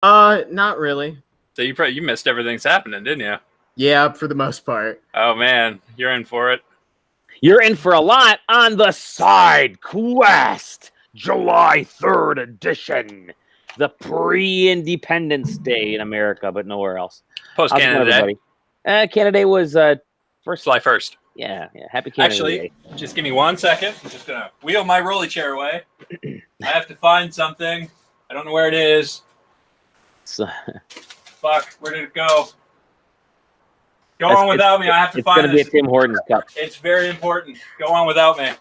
Not really. So you missed everything's happening, didn't you? Yeah, for the most part. Oh man, you're in for it. You're in for a lot on the SideQuest July 3rd edition. The pre-Independence Day in America, but nowhere else. Post Canada Day. Canada Day was July 1st. Yeah. Happy Canada Day. Just give me 1 second. I'm just gonna wheel my rolly chair away. I have to find something. I don't know where it is. Fuck, where did it go? Go on without me. I have to find it. It's going to be a Tim Hortons cup. It's very important. Go on without me.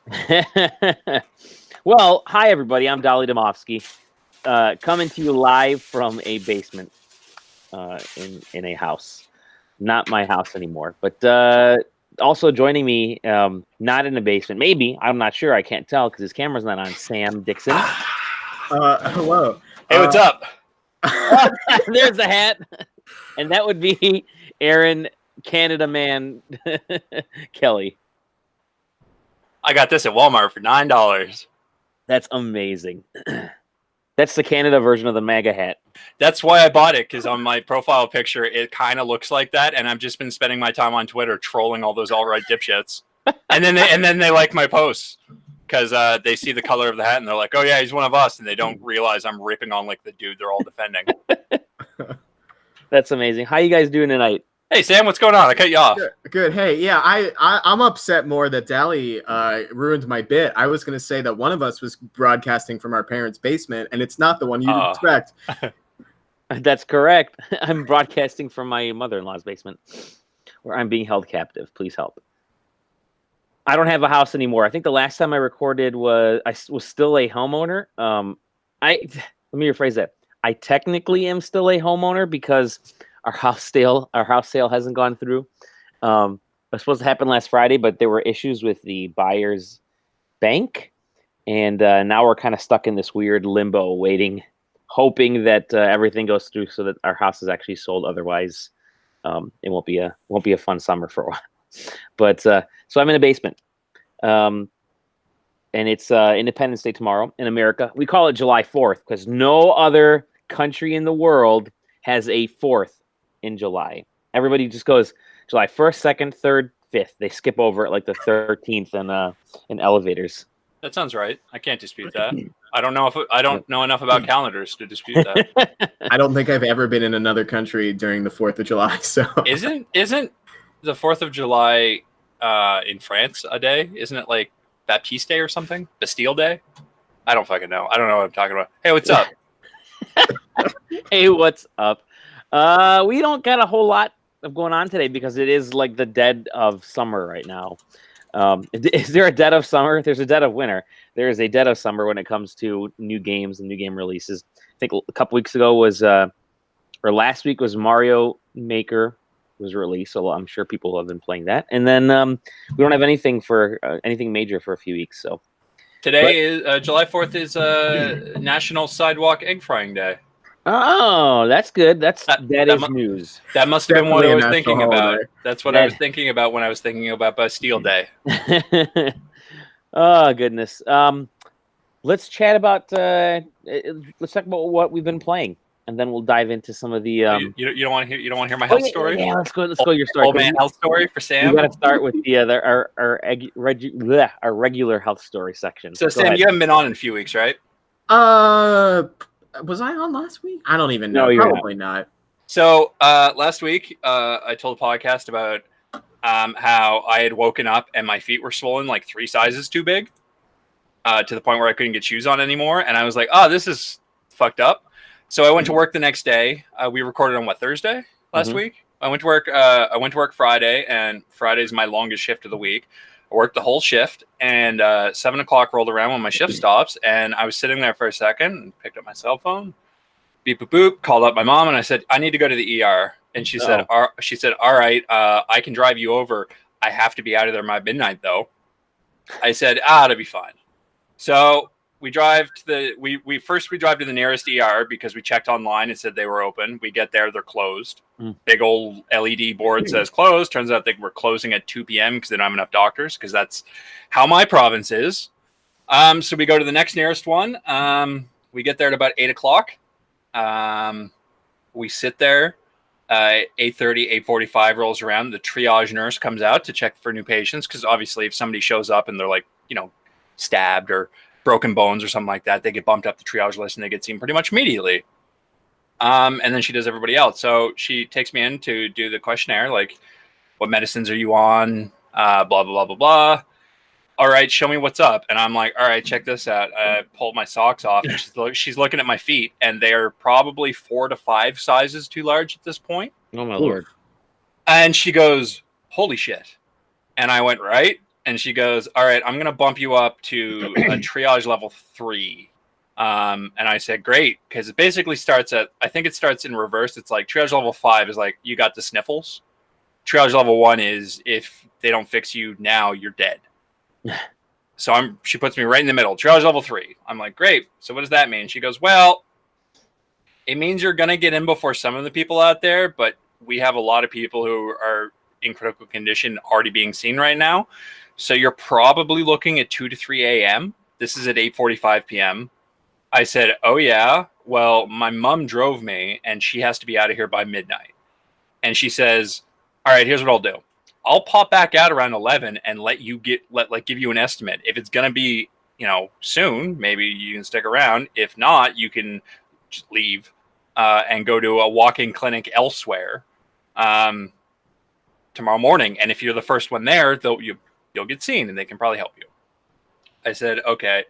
Well, hi, everybody. I'm Dali Domofsky, coming to you live from a basement in a house. Not my house anymore, but also joining me, not in a basement. Maybe. I'm not sure. I can't tell because his camera's not on. Sam Dixon. Hello. Hey, what's up? There's a hat. And that would be Aaron Canada Man Kelly. I got this at Walmart for $9. That's amazing. That's the Canada version of the MAGA hat. That's why I bought it, because on my profile picture it kind of looks like that, and I've just been spending my time on Twitter trolling all those alt-right dipshits. and then they like my posts because they see the color of the hat and they're like, "Oh yeah, he's one of us," and they don't realize I'm ripping on like the dude they're all defending. That's amazing. How you guys doing tonight? Hey Sam, what's going on? I cut you off. Good. Hey, yeah, I'm upset more that Dali ruined my bit. I was going to say that one of us was broadcasting from our parents' basement, and it's not the one you'd expect. That's correct. I'm broadcasting from my mother-in-law's basement, where I'm being held captive. Please help. I don't have a house anymore. I think the last time I recorded I was still a homeowner. Let me rephrase that. I technically am still a homeowner because our house sale hasn't gone through. It was supposed to happen last Friday, but there were issues with the buyer's bank, and now we're kind of stuck in this weird limbo, waiting, hoping that everything goes through so that our house is actually sold. Otherwise, it won't be a fun summer for a while. But so I'm in a basement, and it's Independence Day tomorrow in America. We call it July 4th because no other country in the world has a 4th in July. Everybody just goes July 1st, 2nd, 3rd, 5th. They skip over it like the 13th in elevators. That sounds right. I can't dispute that. I don't know enough about calendars to dispute that. I don't think I've ever been in another country during the 4th of July. So isn't the 4th of July in France a day? Isn't it like Baptiste Day or something? Bastille Day? I don't fucking know. I don't know what I'm talking about. Hey, what's up? Hey, what's up? We don't got a whole lot of going on today because it is like the dead of summer right now. Is there a dead of summer? There's a dead of winter. There is a dead of summer when it comes to new games and new game releases. I think a couple weeks ago or last week was Mario Maker was released, so I'm sure people have been playing that. And then we don't have anything major for a few weeks. So today is July 4th is National Sidewalk Egg Frying Day. Oh, that's good. That is news. That must have been what I was thinking about. That's what I was thinking about when I was thinking about Bastille Day. Oh goodness. Let's chat about. Let's talk about what we've been playing, and then we'll dive into some of the. You don't want to hear my health story? Yeah, let's go. Let's go. Your story. Old man health story for Sam. We got to start with the our regular health story section. So Sam, you haven't been on in a few weeks, right? Was I on last week? I don't even know. No, probably not. So last week, I told a podcast about how I had woken up and my feet were swollen like 3 sizes too big, to the point where I couldn't get shoes on anymore. And I was like, "Oh, this is fucked up." So I went to work the next day. We recorded on Thursday last week. I went to work Friday, and Friday's my longest shift of the week. I worked the whole shift, and 7 o'clock rolled around when my shift stops, and I was sitting there for a second and picked up my cell phone, beep, boop, boop, called up my mom, and I said, I need to go to the ER. And she said, all right, I can drive you over. I have to be out of there by midnight, though. I said, it'll be fine. So we drive to the nearest ER because we checked online and said they were open. We get there, they're closed. Big old LED board says closed. Turns out they were closing at 2 p.m. because they don't have enough doctors, because that's how my province is. So we go to the next nearest one. We get there at about 8 o'clock. We sit there. 8:30, 8:45 rolls around. The triage nurse comes out to check for new patients because obviously if somebody shows up and they're like, stabbed or broken bones or something like that, they get bumped up the triage list and they get seen pretty much immediately. And then she does everybody else. So she takes me in to do the questionnaire, like, what medicines are you on? Blah, blah, blah, blah, blah. All right, show me what's up. And I'm like, all right, check this out. I pulled my socks off and she's looking at my feet and they're probably 4 to 5 sizes too large at this point. Oh my Lord. And she goes, holy shit. And I went, right. And she goes, all right, I'm going to bump you up to a triage level 3. And I said, great. Cause it basically starts I think it starts in reverse. It's like triage level 5 is like, you got the sniffles. Triage level 1 is if they don't fix you now, you're dead. So she puts me right in the middle. Triage level 3. I'm like, great. So what does that mean? She goes, well, it means you're going to get in before some of the people out there, but we have a lot of people who are in critical condition already being seen right now. So you're probably looking at 2 to 3 a.m. This is at 8:45 p.m. I said, oh yeah, well, my mom drove me and she has to be out of here by midnight. And she says, all right, here's what I'll do. I'll pop back out around 11 and give you an estimate. If it's going to be, soon, maybe you can stick around. If not, you can just leave and go to a walk-in clinic elsewhere tomorrow morning. And if you're the first one there, you'll get seen and they can probably help you. I said, okay.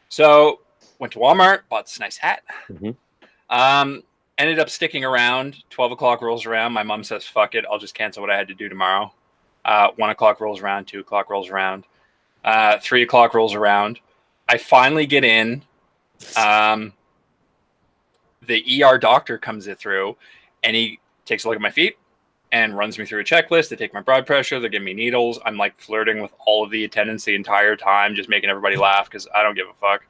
So went to Walmart, bought this nice hat. Mm-hmm. Ended up sticking around. 12 o'clock rolls around. My mom says, fuck it. I'll just cancel what I had to do tomorrow. 1 o'clock rolls around. 2 o'clock rolls around. 3 o'clock rolls around. I finally get in. The ER doctor comes through and he takes a look at my feet and runs me through a checklist. They take my blood pressure. They're giving me needles. I'm like flirting with all of the attendants the entire time, just making everybody laugh because I don't give a fuck.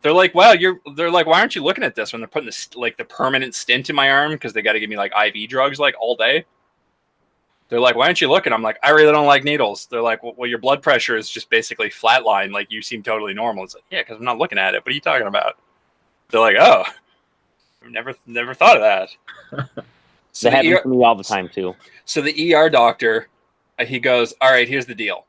They're like, wow, they're like, why aren't you looking at this when they're putting the permanent stint in my arm? Cause they got to give me like IV drugs like all day. They're like, why aren't you looking? I'm like, I really don't like needles. They're like, well, your blood pressure is just basically flatline. Like you seem totally normal. It's like, yeah, cause I'm not looking at it. What are you talking about? They're like, oh, I've never thought of that. So that happens to me all the time too. So the ER doctor, he goes, all right, here's the deal.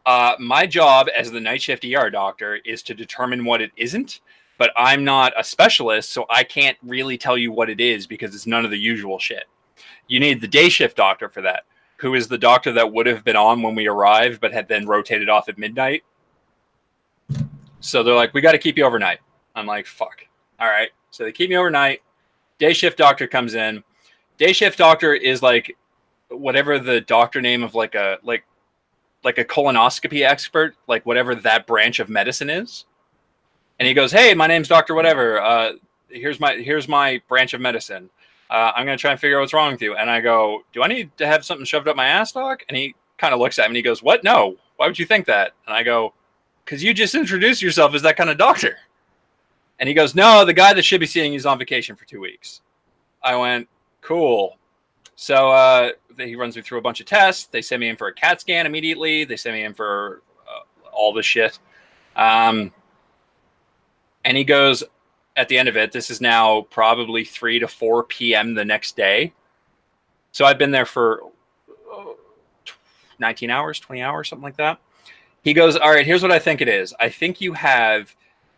My job as the night shift ER doctor is to determine what it isn't, but I'm not a specialist, so I can't really tell you what it is because it's none of the usual shit. You need the day shift doctor for that, who is the doctor that would have been on when we arrived, but had then rotated off at midnight. So they're like, we got to keep you overnight. I'm like, fuck. All right. So they keep me overnight. Day shift doctor comes in. Day shift doctor is like whatever the doctor name of like a colonoscopy expert, like whatever that branch of medicine is. And he goes, hey, my name's Dr. Whatever. Here's my branch of medicine. I'm going to try and figure out what's wrong with you. And I go, do I need to have something shoved up my ass, doc? And he kind of looks at me and he goes, what? No. Why would you think that? And I go, because you just introduced yourself as that kind of doctor. And he goes, no, the guy that should be seeing you is on vacation for 2 weeks. I went, cool. So he runs me through a bunch of tests. They send me in for a CAT scan immediately. They send me in for all this shit. And he goes, at the end of it, this is now probably 3 to 4 p.m. the next day. So I've been there for 19 hours, 20 hours, something like that. He goes, all right, here's what I think it is. I think you have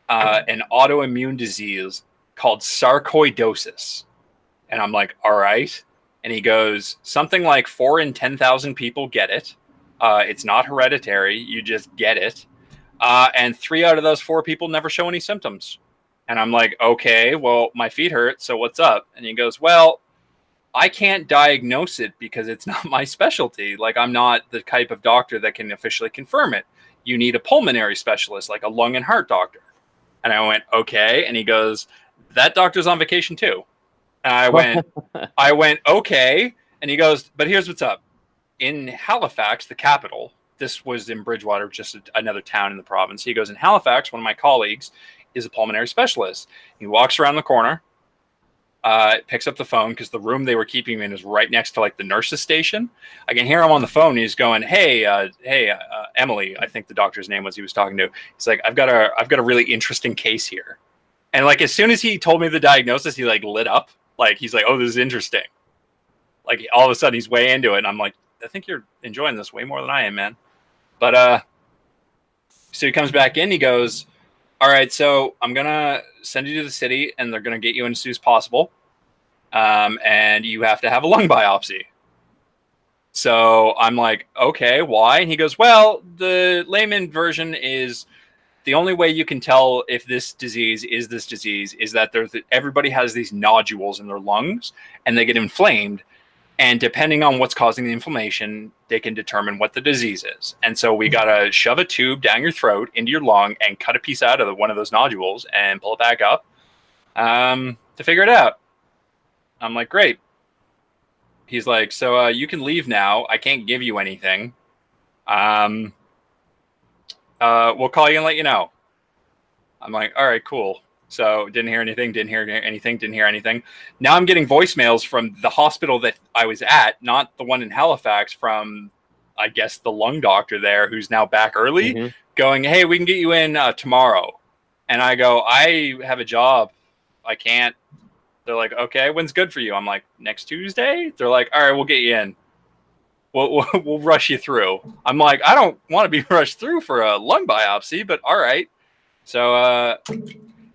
an autoimmune disease called sarcoidosis. And I'm like, all right. And he goes, something like 4 in 10,000 people get it. It's not hereditary. You just get it. And 3 out of those 4 people never show any symptoms. And I'm like, okay, well, my feet hurt. So what's up? And he goes, well, I can't diagnose it because it's not my specialty. Like, I'm not the type of doctor that can officially confirm it. You need a pulmonary specialist, like a lung and heart doctor. And I went, okay. And he goes, that doctor's on vacation too. And I went, okay. And he goes, but here's what's up. In Halifax, the capital, this was in Bridgewater, just another town in the province. He goes, in Halifax, one of my colleagues is a pulmonary specialist. He walks around the corner, picks up the phone because the room they were keeping him in is right next to like the nurse's station. I can hear him on the phone. He's going, hey, Emily, I think the doctor's name was he was talking to. He's like, I've got a really interesting case here. And like as soon as he told me the diagnosis, he like lit up. Like he's like, "Oh, this is interesting." Like all of a sudden he's way into it, and I'm like, "I think you're enjoying this way more than I am, man." But so he comes back in. He goes, "All right, so I'm gonna send you to the city, and they're gonna get you in as soon as possible, and you have to have a lung biopsy." So I'm like, "Okay, why?" And he goes, "Well, the layman version is the only way you can tell if this disease is that everybody has these nodules in their lungs, and they get inflamed." And depending on what's causing the inflammation, they can determine what the disease is. And so we got to shove a tube down your throat into your lung and cut a piece out of one of those nodules and pull it back up to figure it out. I'm like, great. He's like, so you can leave now. I can't give you anything. We'll call you and let you know. I'm like, all right, cool. So didn't hear anything. Now I'm getting voicemails from the hospital that I was at, not the one in Halifax, from, I guess, the lung doctor there who's now back early, going, "Hey, we can get you in tomorrow." And I go, "I have a job. I can't." They're like, "Okay, when's good for you?" I'm like, "Next Tuesday?" They're like, "All right, we'll get you in. We'll rush you through." I'm like, "I don't want to be rushed through for a lung biopsy, but all right." So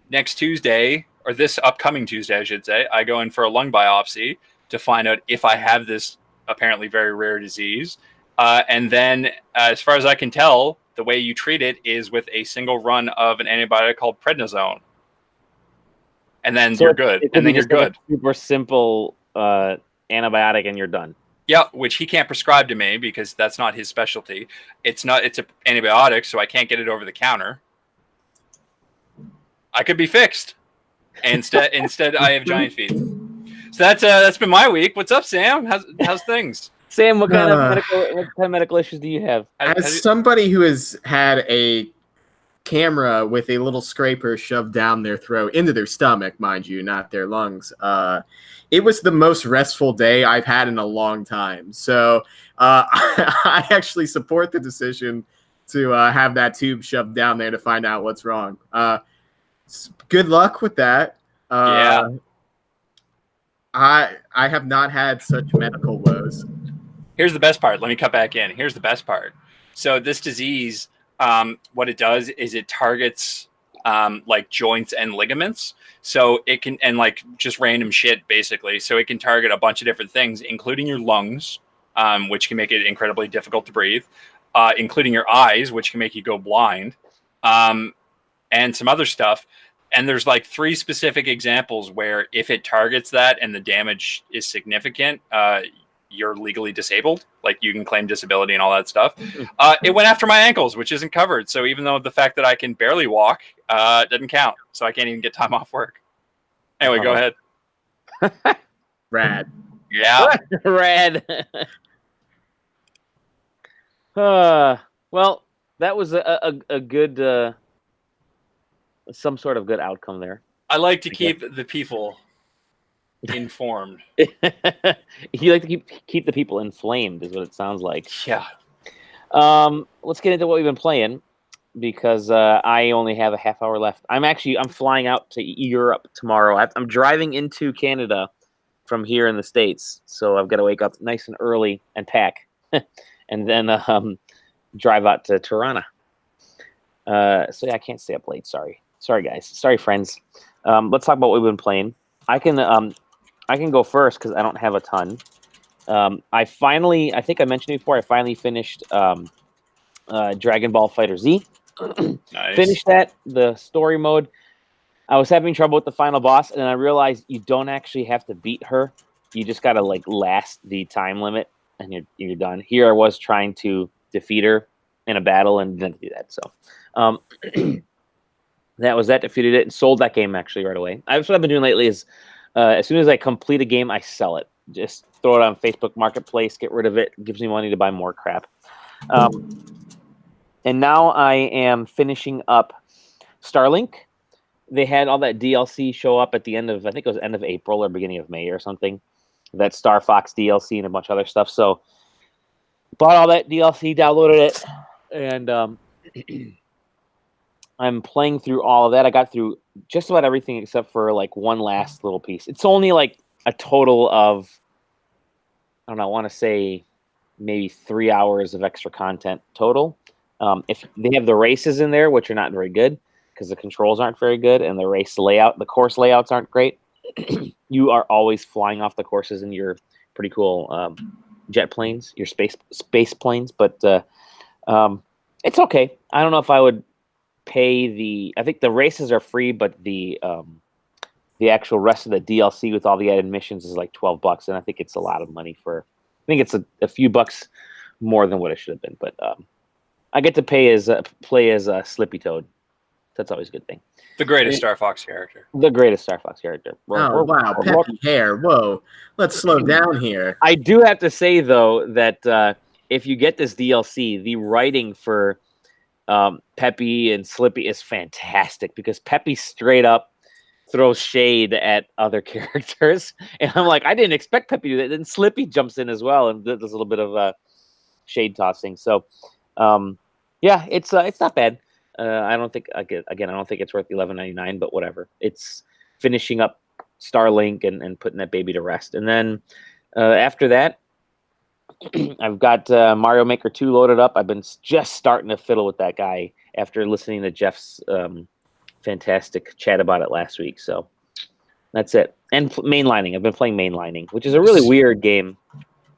next Tuesday, or this upcoming Tuesday, I should say, I go in for a lung biopsy to find out if I have this apparently very rare disease. And then, as far as I can tell, the way you treat it is with a single run of an antibiotic called prednisone. And then you're good. And then you're good. Super simple antibiotic, and you're done. Yeah, which he can't prescribe to me because that's not his specialty. It's an antibiotic, so I can't get it over the counter. I could be fixed. Instead, I have giant feet. So that's been my week. What's up, Sam? How's things? Sam, what kind of medical issues do you have? As somebody who has had a camera with a little scraper shoved down their throat into their stomach, mind you, not their lungs, it was the most restful day I've had in a long time. So I actually support the decision to have that tube shoved down there to find out what's wrong. Good luck with that. Yeah. I have not had such medical woes. Here's the best part. Let me cut back in. Here's the best part. So this disease, what it does is it targets like joints and ligaments. So it can, and like just random shit basically. So it can target a bunch of different things, including your lungs, which can make it incredibly difficult to breathe, including your eyes, which can make you go blind. And some other stuff. And there's like 3 specific examples where if it targets that and the damage is significant, you're legally disabled. Like you can claim disability and all that stuff. It went after my ankles, which isn't covered. So even though the fact that I can barely walk doesn't count. So I can't even get time off work. Anyway, go ahead. Rad. Yeah. Rad. Well, that was a good... some sort of good outcome there. I like to keep the people informed. You like to keep the people inflamed, is what it sounds like. Yeah. Let's get into what we've been playing, because I only have a half hour left. I'm flying out to Europe tomorrow. I'm driving into Canada from here in the States, so I've got to wake up nice and early and pack, and then drive out to Tirana. So yeah, I can't stay up late. Sorry, guys. Sorry, friends. Let's talk about what we've been playing. I can go first because I don't have a ton. I think I mentioned it before, I finally finished Dragon Ball Fighter Z. Nice. Finished that, the story mode. I was having trouble with the final boss, and I realized you don't actually have to beat her. You just got to like last the time limit, and you're done. Here I was trying to defeat her in a battle and didn't do that. So that defeated it and sold that game actually right away. That's what I've been doing lately is as soon as I complete a game, I sell it. Just throw it on Facebook Marketplace, get rid of it. It gives me money to buy more crap. And now I am finishing up Starlink. They had all that DLC show up at the end of, I think it was end of April or beginning of May or something. That Star Fox DLC and a bunch of other stuff. So bought all that DLC, downloaded it, and I'm playing through all of that. I got through just about everything except for like one last little piece. It's only like a total of, I don't know, I want to say maybe 3 hours of extra content total. If they have the races in there, which are not very good because the controls aren't very good and the course layouts aren't great. You are always flying off the courses in your pretty cool jet planes, your space planes, but it's okay. I don't know if I would pay I think the races are free, but the actual rest of the DLC with all the added missions is like $12, and I think it's a lot of money for. I think it's a few bucks more than what it should have been, but I get to play as Slippy Toad. That's always a good thing. The greatest Star Fox character. The greatest Star Fox character. Wow, peppy hair. Whoa, let's slow down here. I do have to say though that if you get this DLC, the writing for Peppy and Slippy is fantastic because Peppy straight up throws shade at other characters, and I'm like, I didn't expect Peppy to do that. Then Slippy jumps in as well and does a little bit of shade tossing. So, yeah, it's not bad. I don't think I don't think it's worth $11.99, but whatever. It's finishing up Starlink and putting that baby to rest, and then after that, I've got Mario Maker 2 loaded up. I've been just starting to fiddle with that guy after listening to Jeff's fantastic chat about it last week. So that's it. And mainlining. I've been playing mainlining, which is a really weird game.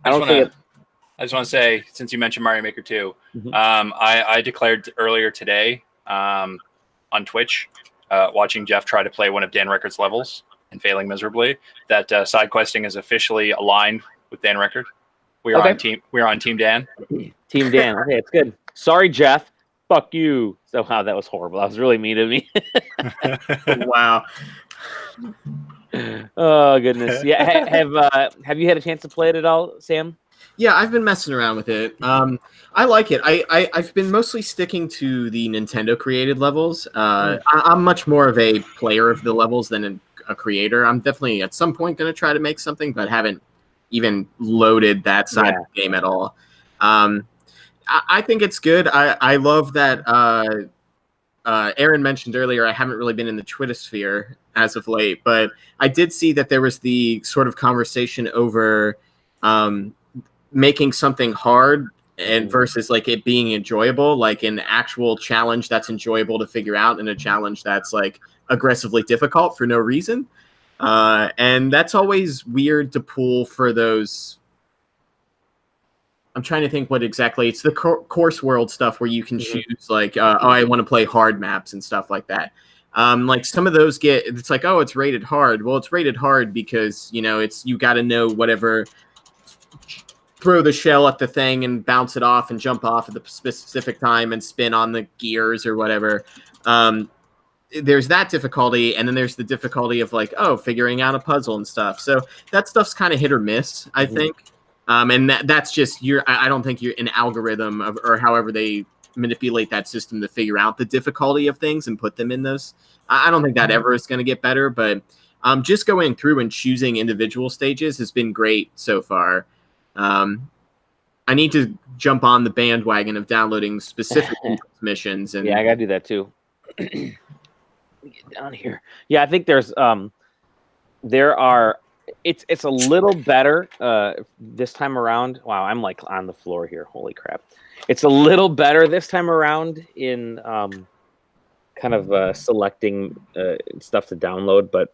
I just want to say, since you mentioned Mario Maker 2, I declared earlier today on Twitch, watching Jeff try to play one of Dan Rickard's levels and failing miserably, that side questing is officially aligned with Dan Rickard. We are on Team Dan. Team Dan. Okay, it's good. Sorry, Jeff. Fuck you. So wow, that was horrible. That was really mean of me. Wow. Oh goodness. Yeah. Have you had a chance to play it at all, Sam? Yeah, I've been messing around with it. I like it. I've been mostly sticking to the Nintendo created levels. I'm much more of a player of the levels than a creator. I'm definitely at some point going to try to make something, but haven't even loaded that side of the game at all. I think it's good. I love that Erron mentioned earlier, I haven't really been in the Twitter sphere as of late, but I did see that there was the sort of conversation over making something hard and versus like it being enjoyable, like an actual challenge that's enjoyable to figure out and a challenge that's like aggressively difficult for no reason. And that's always weird to pull for those. I'm trying to think what exactly. It's the course world stuff where you can choose like, I want to play hard maps and stuff like that. Like some of those it's like, oh, it's rated hard. Well, it's rated hard because, you got to know whatever, throw the shell at the thing and bounce it off and jump off at the specific time and spin on the gears or whatever. There's that difficulty, and then there's the difficulty of like, figuring out a puzzle and stuff. So that stuff's kind of hit or miss, I think. And that's just I don't think you're an algorithm or however they manipulate that system to figure out the difficulty of things and put them in those. I don't think that ever is going to get better, but just going through and choosing individual stages has been great so far. I need to jump on the bandwagon of downloading specific missions. And yeah, I gotta do that too. Get down here. Yeah, I think it's a little better this time around. Wow, I'm like on the floor here. Holy crap. It's a little better this time around in kind of selecting stuff to download, but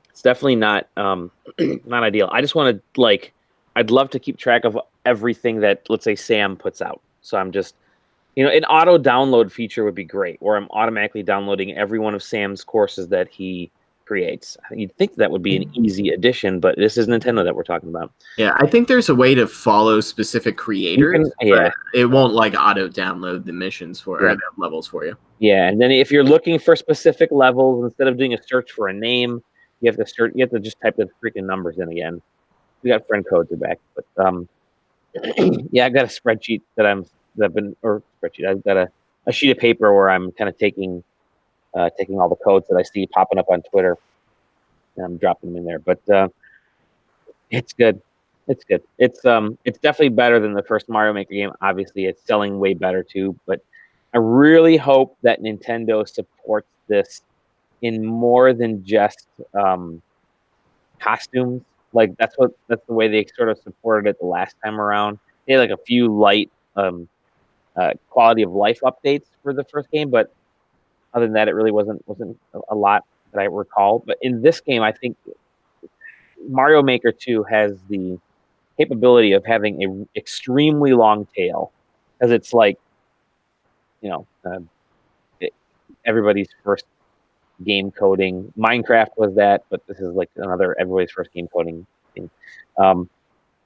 it's definitely not not ideal. I just want to I'd love to keep track of everything that, let's say, Sam puts out. So I'm just, an auto download feature would be great, where I'm automatically downloading every one of Sam's courses that he creates. You'd think that would be an easy addition, but this is Nintendo that we're talking about. Yeah, I think there's a way to follow specific creators. But it won't auto download the missions or the levels for you. Yeah, and then if you're looking for specific levels, instead of doing a search for a name, you have to just type the freaking numbers in again. We got friend codes are back, but yeah, I've got a spreadsheet I've got a sheet of paper where I'm kind of taking all the codes that I see popping up on Twitter, and I'm dropping them in there. But it's good. It's good. It's definitely better than the first Mario Maker game. Obviously, it's selling way better too. But I really hope that Nintendo supports this in more than just costumes. Like that's the way they sort of supported it the last time around. They had like a few light quality of life updates for the first game, but other than that, it really wasn't a lot that I recall. But in this game, I think Mario Maker 2 has the capability of having an extremely long tail, because it's like, you know, everybody's first game coding. Minecraft was that, but this is like another everybody's first game coding thing.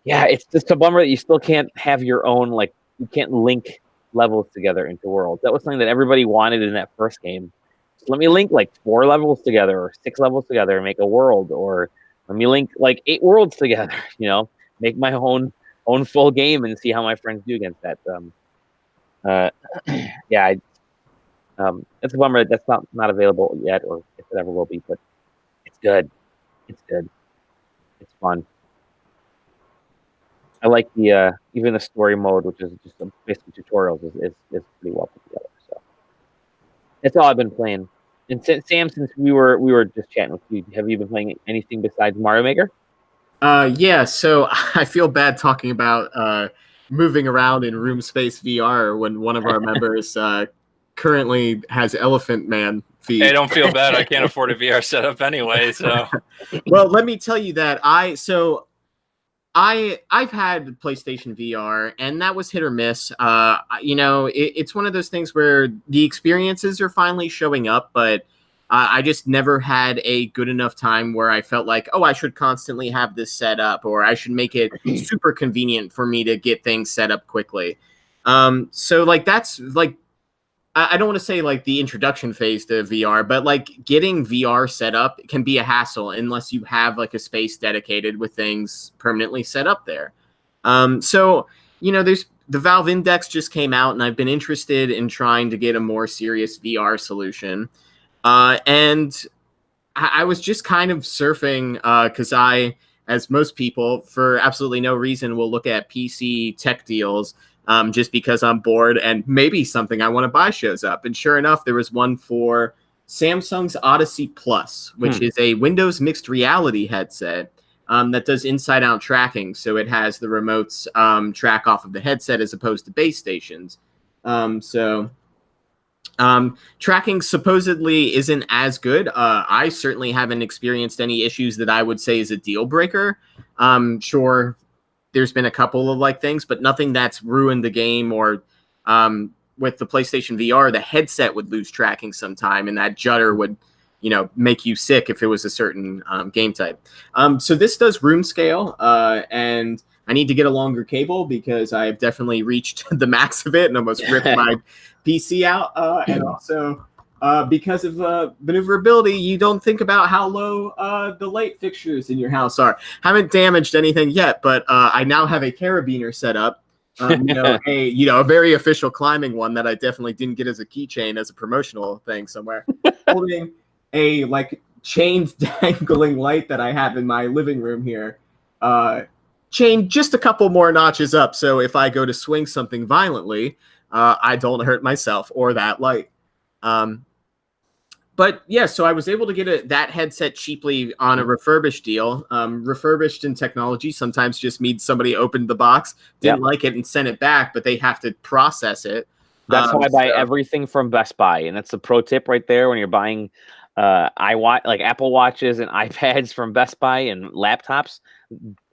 Yeah, it's just a bummer that you still can't have your own, like, you can't link levels together into worlds. That was something that everybody wanted in that first game. So let me link like 4 levels together or 6 levels together and make a world, or let me link like 8 worlds together, make my own full game and see how my friends do against that. Yeah, it's a bummer that that's not available yet, or if it ever will be, but it's good. It's good. It's fun. I like the even the story mode, which is just basically tutorials, is pretty well put together. So that's all I've been playing. And Sam, since we were just chatting with you, have you been playing anything besides Mario Maker? Yeah, so I feel bad talking about moving around in room space VR when one of our members currently has Elephant Man feet. Hey, don't feel bad. I can't afford a VR setup anyway. So, well, let me tell you that I've had PlayStation VR, and that was hit or miss. It's one of those things where the experiences are finally showing up, but I just never had a good enough time where I felt like, oh, I should constantly have this set up, or I should make it super convenient for me to get things set up quickly. So like that's like, I don't want to say like the introduction phase to VR, but like getting VR set up can be a hassle unless you have like a space dedicated with things permanently set up there. There's the Valve Index just came out, and I've been interested in trying to get a more serious VR solution. And I was just kind of surfing because as most people, for absolutely no reason, will look at PC tech deals just because I'm bored and maybe something I want to buy shows up. And sure enough, there was one for Samsung's Odyssey Plus, which is a Windows mixed reality headset that does inside-out tracking. So it has the remotes track off of the headset as opposed to base stations. Tracking supposedly isn't as good. I certainly haven't experienced any issues that I would say is a deal breaker. Sure, there's been a couple of like things, but nothing that's ruined the game. Or with the PlayStation VR, the headset would lose tracking sometime, and that judder would, make you sick if it was a certain game type. So this does room scale, and I need to get a longer cable because I've definitely reached the max of it and almost ripped my PC out. And also because of maneuverability, you don't think about how low the light fixtures in your house are. Haven't damaged anything yet, but I now have a carabiner set up. A very official climbing one that I definitely didn't get as a keychain as a promotional thing somewhere. Holding a like chained dangling light that I have in my living room here. Chain just a couple more notches up, so if I go to swing something violently, I don't hurt myself or that light. But yeah, so I was able to get that headset cheaply on a refurbished deal. Refurbished in technology sometimes just means somebody opened the box, didn't like it, and sent it back, but they have to process it. That's why I buy everything from Best Buy, and that's a pro tip right there when you're buying like Apple Watches and iPads from Best Buy and laptops.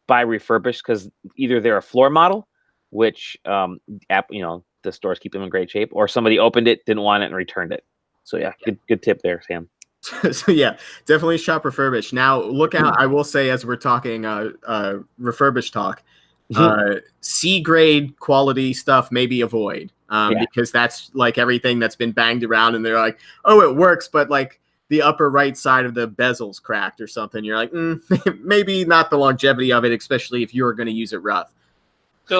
Buy refurbished, because either they're a floor model, which the stores keep them in great shape, or somebody opened it, didn't want it, and returned it. So yeah, good tip there, Sam. So yeah, definitely shop refurbished. Now look out, I will say, as we're talking refurbished talk, C grade quality stuff maybe avoid because that's like everything that's been banged around and they're like, oh, it works, but like the upper right side of the bezel's cracked or something. You're like, maybe not the longevity of it, especially if you're going to use it rough. They're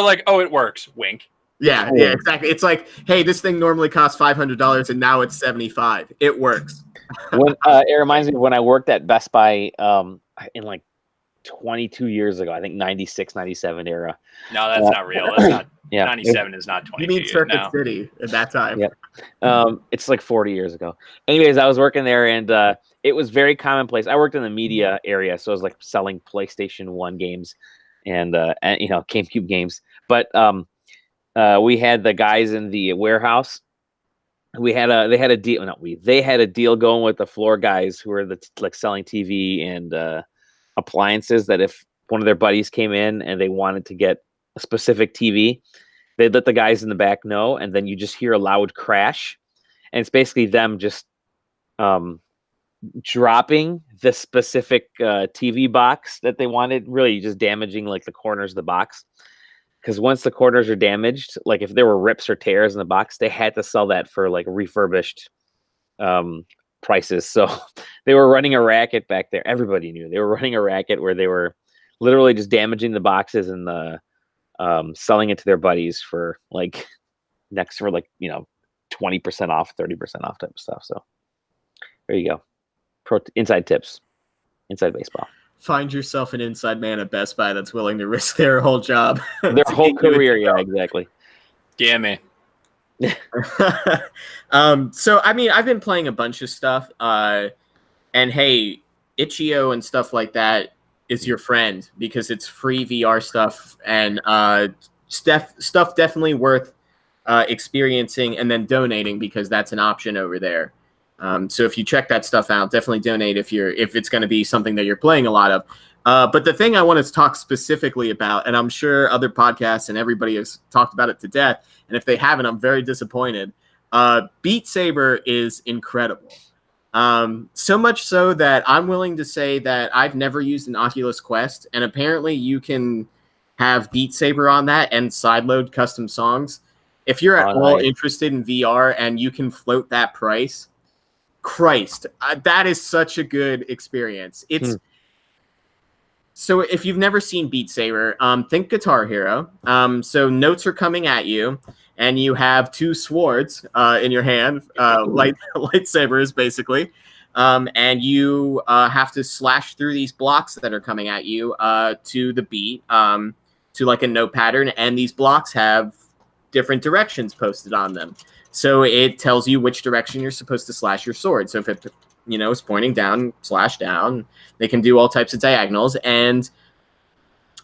like, oh, it works. Wink. Yeah, exactly. It's like, hey, this thing normally costs $500 and now it's $75. It works. It reminds me of when I worked at Best Buy in like 22 years ago. I think 96, 97 era. No, that's not real. That's not. Yeah. 97 is not 22 You mean years Circuit now. City at that time? Yep. It's like 40 years ago. Anyways, I was working there, and it was very commonplace. I worked in the media area, so I was like selling PlayStation 1 games and GameCube games. But we had the guys in the warehouse. They had a deal going with the floor guys who were like selling TV and appliances, that if one of their buddies came in and they wanted to get a specific TV, they'd let the guys in the back know, and then you just hear a loud crash, and it's basically them just dropping the specific TV box that they wanted, really just damaging like the corners of the box. Because once the corners are damaged, like if there were rips or tears in the box, they had to sell that for like refurbished prices. So they were running a racket back there. Everybody knew they were running a racket where they were literally just damaging the boxes and selling it to their buddies for like 20% off, 30% off type of stuff. So there you go. Inside tips, inside baseball. Find yourself an inside man at Best Buy that's willing to risk their whole job. Their whole career, yeah, exactly. Yeah, man. So I mean, I've been playing a bunch of stuff, and hey, Itch.io and stuff like that is your friend because it's free VR stuff and stuff definitely worth experiencing and then donating because that's an option over there. So if you check that stuff out, definitely donate if it's going to be something that you're playing a lot of. But the thing I want to talk specifically about, and I'm sure other podcasts and everybody has talked about it to death, and if they haven't, I'm very disappointed. Beat Saber is incredible. So much so that I'm willing to say that I've never used an Oculus Quest, and apparently you can have Beat Saber on that and sideload custom songs. If you're at all interested in VR and you can float that price, Christ, that is such a good experience. So if you've never seen Beat Saber, think Guitar Hero. So notes are coming at you, and you have two swords in your hand, lightsabers basically, and you have to slash through these blocks that are coming at you to the beat, to like a note pattern, and these blocks have different directions posted on them. So it tells you which direction you're supposed to slash your sword. So if it, is pointing down, slash down. They can do all types of diagonals, and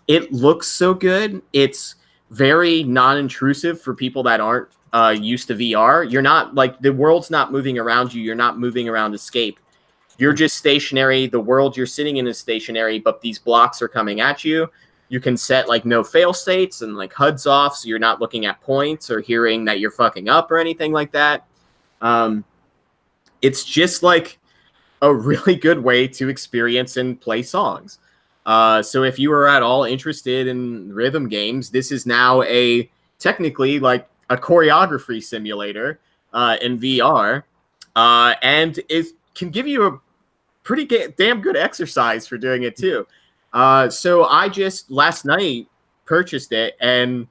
it looks so good. It's very non-intrusive for people that aren't used to VR. You're not like the world's not moving around you. You're not moving around Escape. You're just stationary. The world you're sitting in is stationary, but these blocks are coming at you. You can set like no fail states and like HUDs off, so you're not looking at points or hearing that you're fucking up or anything like that. It's just like a really good way to experience and play songs. So if you are at all interested in rhythm games, this is now technically like a choreography simulator in VR, and it can give you a pretty damn good exercise for doing it too. So I just last night purchased it and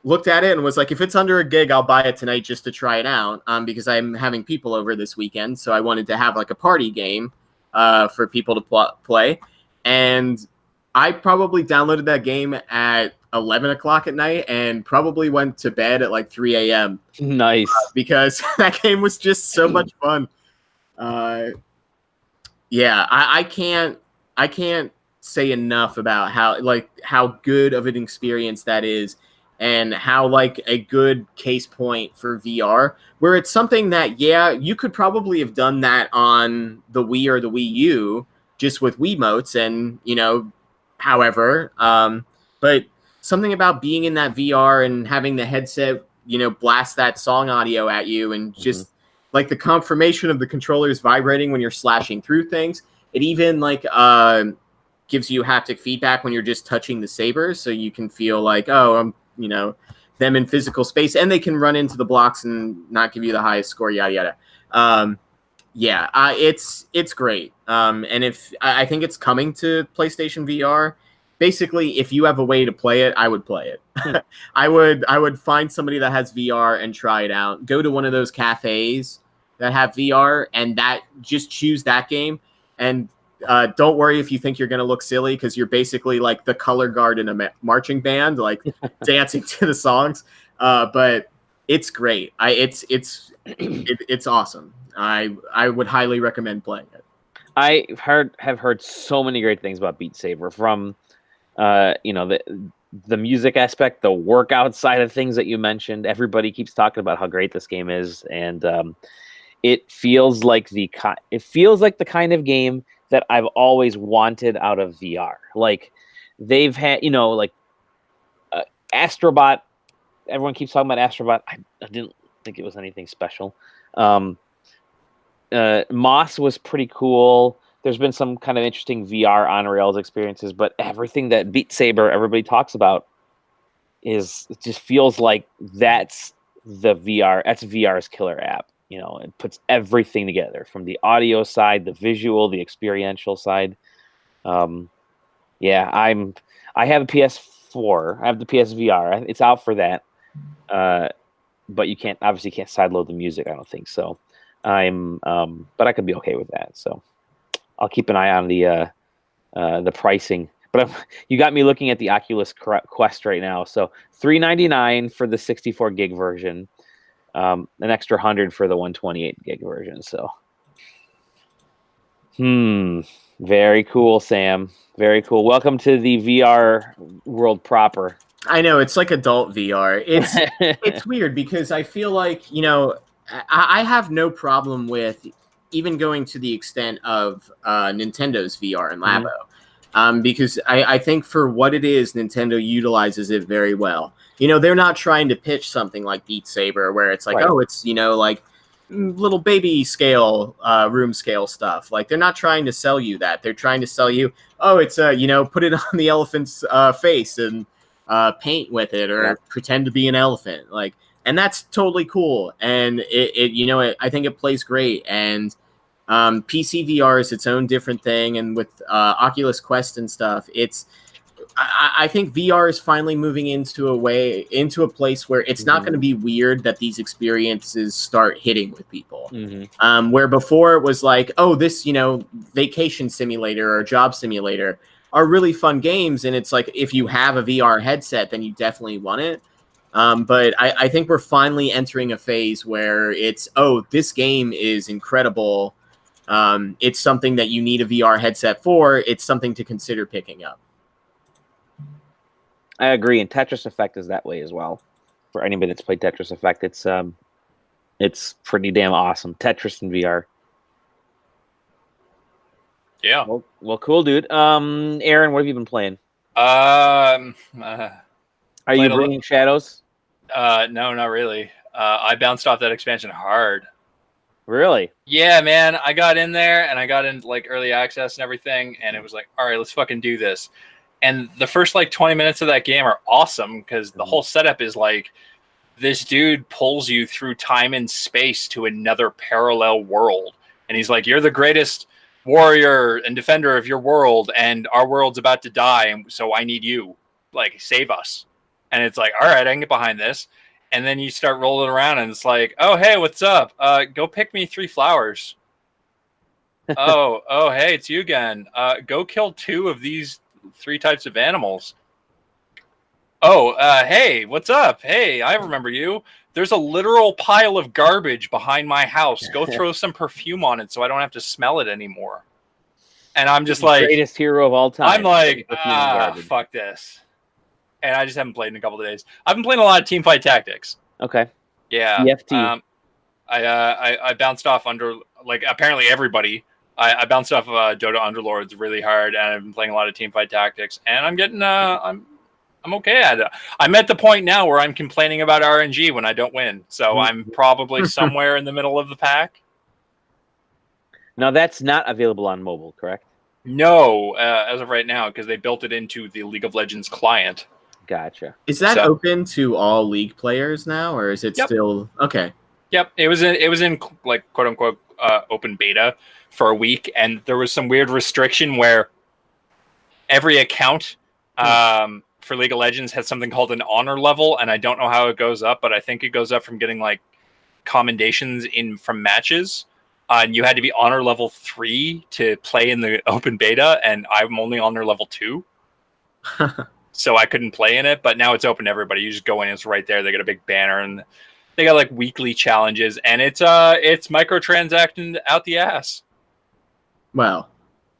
looked at it and was like, if it's under a gig, I'll buy it tonight just to try it out. Because I'm having people over this weekend, so I wanted to have like a party game for people to play. And I probably downloaded that game at 11 o'clock at night and probably went to bed at like 3 a.m. Nice. Because that game was just so much fun. Yeah, I can't say enough about how good of an experience that is, and how like a good case point for VR, where it's something that, yeah, you could probably have done that on the Wii or the Wii U just with Wiimotes and, however, but something about being in that VR and having the headset, blast that song audio at you and just like the confirmation of the controllers vibrating when you're slashing through things. It even like, gives you haptic feedback when you're just touching the sabers, so you can feel like, oh, I'm, them in physical space, and they can run into the blocks and not give you the highest score, yada yada. It's great. And if I think it's coming to PlayStation VR, basically, if you have a way to play it, I would play it. I would find somebody that has VR and try it out. Go to one of those cafes that have VR and just choose that game and don't worry if you think you're going to look silly, because you're basically like the color guard in a marching band, like dancing to the songs. But it's great. It's awesome. I would highly recommend playing it. I have heard so many great things about Beat Saber, from the music aspect, the workout side of things that you mentioned. Everybody keeps talking about how great this game is, and it feels like the kind of game that I've always wanted out of VR. Like, they've had, Astrobot. Everyone keeps talking about Astrobot. I didn't think it was anything special. Moss was pretty cool. There's been some kind of interesting VR on rails experiences, but everything that Beat Saber everybody talks about it just feels like that's VR's killer app. It puts everything together, from the audio side, the visual, the experiential side. I have a PS4. I have the PSVR. It's out for that. But you can't sideload the music, I don't think so. But I could be okay with that. So I'll keep an eye on the pricing. But you got me looking at the Oculus Quest right now. So $399 for the 64 gig version, an extra $100 for the 128 gig version. So, very cool, Sam. Very cool. Welcome to the VR world proper. I know, it's like adult VR. It's weird, because I feel like, I have no problem with even going to the extent of Nintendo's VR and Labo. Because I think for what it is, Nintendo utilizes it very well. They're not trying to pitch something like Beat Saber, where it's like, oh, it's, like little baby scale, room scale stuff. Like, they're not trying to sell you that. They're trying to sell you, oh, it's, put it on the elephant's face and paint with it, or pretend to be an elephant. Like, and that's totally cool. And I think it plays great. And PC VR is its own different thing, and with Oculus Quest and stuff, I think VR is finally moving into a place where it's not going to be weird that these experiences start hitting with people. Where before it was like, oh, this vacation simulator or job simulator are really fun games, and it's like, if you have a VR headset, then you definitely want it. But I think we're finally entering a phase where it's, oh, this game is incredible. It's something that you need a VR headset for. It's something to consider picking up. I agree, and Tetris Effect is that way as well. For anybody that's played Tetris Effect, it's pretty damn awesome. Tetris in VR. Yeah. Well, cool, dude. Aaron, what have you been playing? Are you bringing Shadows? No, not really. I bounced off that expansion hard. Really? Yeah, man. I got in there, and I got in like early access and everything, and it was like, all right, let's fucking do this. And the first like 20 minutes of that game are awesome, because the whole setup is like, this dude pulls you through time and space to another parallel world, and he's like, you're the greatest warrior and defender of your world, and our world's about to die, and so I need you, like, save us. And it's like, all right, I can get behind this. And then you start rolling around, and it's like, oh, hey, what's up? Go pick me 3 flowers. oh, hey, it's you again. Go kill 2 of these 3 types of animals. Oh, hey, what's up? Hey, I remember you. There's a literal pile of garbage behind my house. Go throw some perfume on it so I don't have to smell it anymore. And I'm just like, greatest hero of all time. I'm like, fuck this. And I just haven't played in a couple of days. I've been playing a lot of Teamfight Tactics. Okay. Yeah. TFT. I bounced off apparently everybody. I bounced off Dota Underlords really hard, and I've been playing a lot of Teamfight Tactics, and I'm getting I'm okay at it. I'm at the point now where I'm complaining about RNG when I don't win, so I'm probably somewhere in the middle of the pack. Now that's not available on mobile, correct? No, as of right now, because they built it into the League of Legends client. Gotcha. Is that open to all League players now, or is it still okay? Yep, it was in like quote unquote open beta for a week, and there was some weird restriction where every account for League of Legends has something called an honor level, and I don't know how it goes up, but I think it goes up from getting like commendations from matches and you had to be honor level 3 to play in the open beta, and I'm only honor level 2. So I couldn't play in it, but now it's open to everybody. You just go in, it's right there. They got a big banner, and they got like weekly challenges, and it's microtransacting out the ass. Well,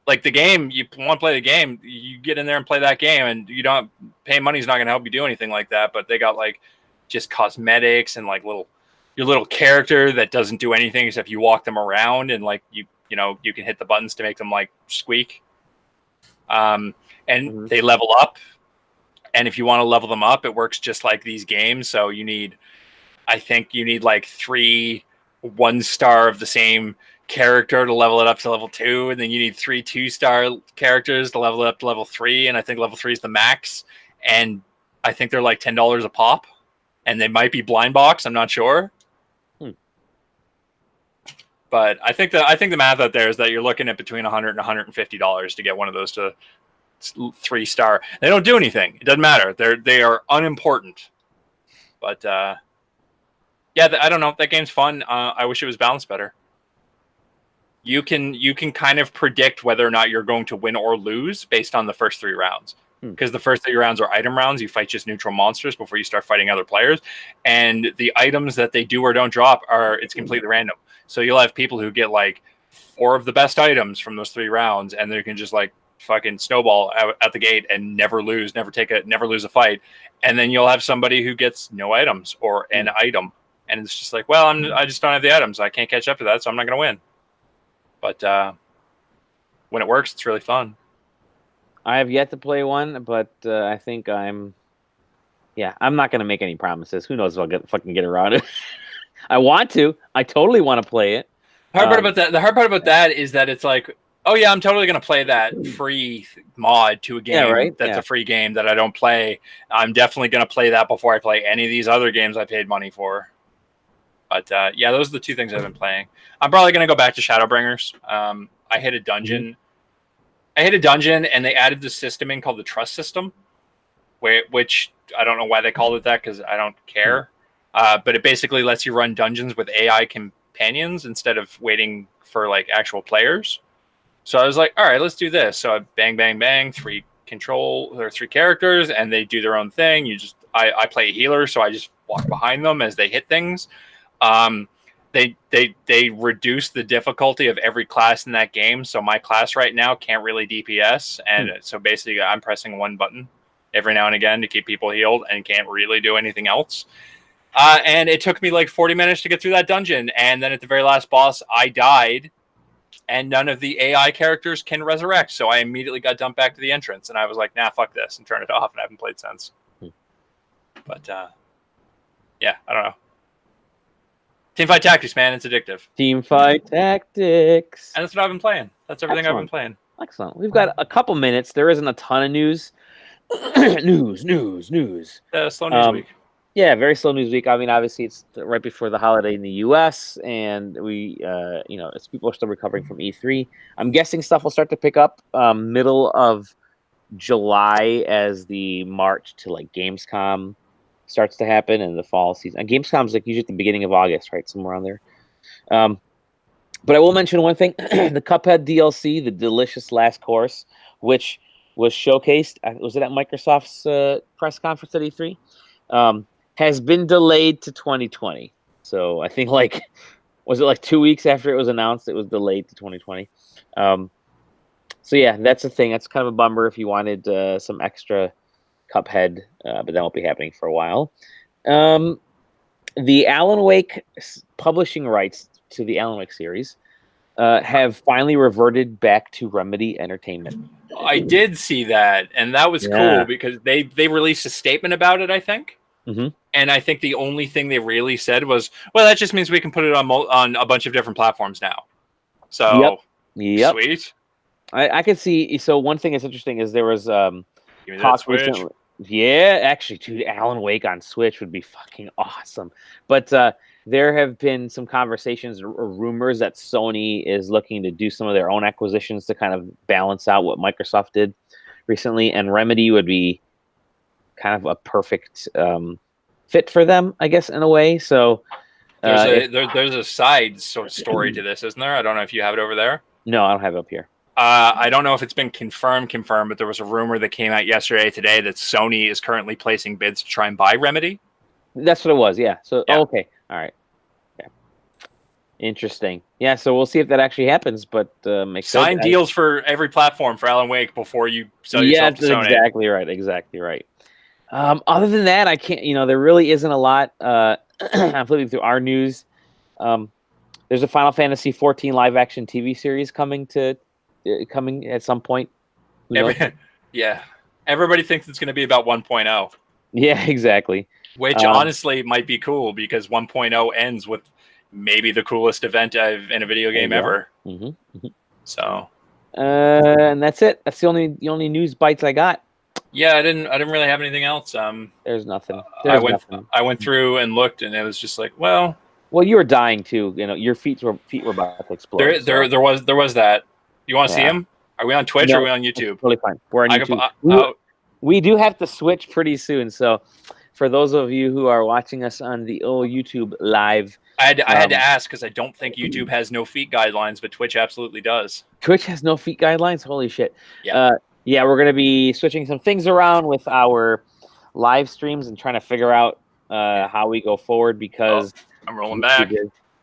like the game, you want to play the game, you get in there and play that game, and you don't pay money's not going to help you do anything like that. But they got like just cosmetics and like your little character that doesn't do anything except you walk them around, and like you can hit the buttons to make them like squeak. And they level up. And if you want to level them up, it works just like these games. So I think you need like 3 1-star of the same character to level it up to level 2. And then you need 3 2-star characters to level it up to level 3. And I think level 3 is the max. And I think they're like $10 a pop. And they might be blind box. I'm not sure. But I think the math out there is that you're looking at between $100 and $150 to get one of those to 3-star. They don't do anything. It doesn't matter. They are unimportant. But yeah, I don't know. That game's fun. I wish it was balanced better. You can kind of predict whether or not you're going to win or lose based on the first 3 rounds. Because the first 3 rounds are item rounds. You fight just neutral monsters before you start fighting other players. And the items that they do or don't drop it's completely random. So you'll have people who get like 4 of the best items from those 3 rounds, and they can just like fucking snowball out at the gate and never lose a fight. And then you'll have somebody who gets no items or an item, and it's just like, well, I just don't have the items. I can't catch up to that, so I'm not going to win. But when it works, it's really fun. I have yet to play one, but I think I'm not going to make any promises. Who knows if I'll fucking get around it. I want to. I totally want to play it. The hard part about that is that it's like, oh yeah, I'm totally going to play that free mod to a game that's a free game that I don't play. I'm definitely going to play that before I play any of these other games I paid money for. But yeah, those are the 2 things I've been playing. I'm probably going to go back to Shadowbringers. I hit a dungeon. I hit a dungeon, and they added this system in called the trust system, which I don't know why they called it that, because I don't care. But it basically lets you run dungeons with AI companions instead of waiting for like actual players. So I was like, all right, let's do this. So I bang, bang, bang, 3 characters, and they do their own thing. I play a healer, so I just walk behind them as they hit things. They reduce the difficulty of every class in that game. So my class right now can't really DPS. And so basically I'm pressing 1 button every now and again to keep people healed and can't really do anything else. And it took me like 40 minutes to get through that dungeon. And then at the very last boss, I died. And none of the AI characters can resurrect. So I immediately got dumped back to the entrance. And I was like, nah, fuck this. And turned it off. And I haven't played since. But yeah, I don't know. Teamfight Tactics, man. It's addictive. Teamfight Tactics. And that's what I've been playing. That's everything I've been playing. Excellent. We've got a couple minutes. There isn't a ton of news. News. Slow news week. Yeah, very slow news week. I mean, obviously, it's right before the holiday in the U.S., and we, as people are still recovering from E3. I'm guessing stuff will start to pick up middle of July as the March to like Gamescom starts to happen and the fall season. And Gamescom's like usually at the beginning of August, right, somewhere on there. But I will mention one thing: the Cuphead DLC, the Delicious Last Course, which was showcased. Was it at Microsoft's press conference at E3? Has been delayed to 2020. So I think was it like 2 weeks after it was announced, it was delayed to 2020. So yeah, that's the thing. That's kind of a bummer if you wanted some extra Cuphead, but that won't be happening for a while. The Alan Wake publishing rights to the Alan Wake series have finally reverted back to Remedy Entertainment. I did see that, and that was cool because they released a statement about it, I think. Mm-hmm. And I think the only thing they really said was, well, that just means we can put it on a bunch of different platforms now. So, yep. Sweet. I could see. So one thing that's interesting is there was Give me that Switch. recently. Yeah, actually, dude, Alan Wake on Switch would be fucking awesome. But there have been some conversations or rumors that Sony is looking to do some of their own acquisitions to kind of balance out what Microsoft did recently, and Remedy would be kind of a perfect fit for them, I guess, in a way. So There's a side sort of story to this, isn't there? I don't know if you have it over there. No, I don't have it up here. I don't know if it's been confirmed, but there was a rumor that came out today that Sony is currently placing bids to try and buy Remedy. That's what it was, yeah. So, Yeah. Okay, all right. Yeah. Interesting. Yeah, so we'll see if that actually happens, but sign deals for every platform for Alan Wake before you sell yourself to Sony. Exactly right. Other than that, I can't, there really isn't a lot. I'm flipping through our news. There's a Final Fantasy XIV live-action TV series coming at some point. Yeah. Everybody thinks it's going to be about 1.0. Yeah, exactly. Which honestly might be cool because 1.0 ends with maybe the coolest event in a video game ever. Mm-hmm. So. And that's it. That's the only news bites I got. Yeah, I didn't really have anything else. There's nothing. I went through and looked, and it was just like, well, you were dying too. Your feet were about to explode. There was that. You want to see him? Are we on Twitch or are we on YouTube? Totally fine. We're on YouTube. We do have to switch pretty soon. So, for those of you who are watching us on the old YouTube live, I had to ask because I don't think YouTube has no feet guidelines, but Twitch absolutely does. Twitch has no feet guidelines. Holy shit! Yeah. Yeah, we're going to be switching some things around with our live streams and trying to figure out how we go forward because I'm rolling back.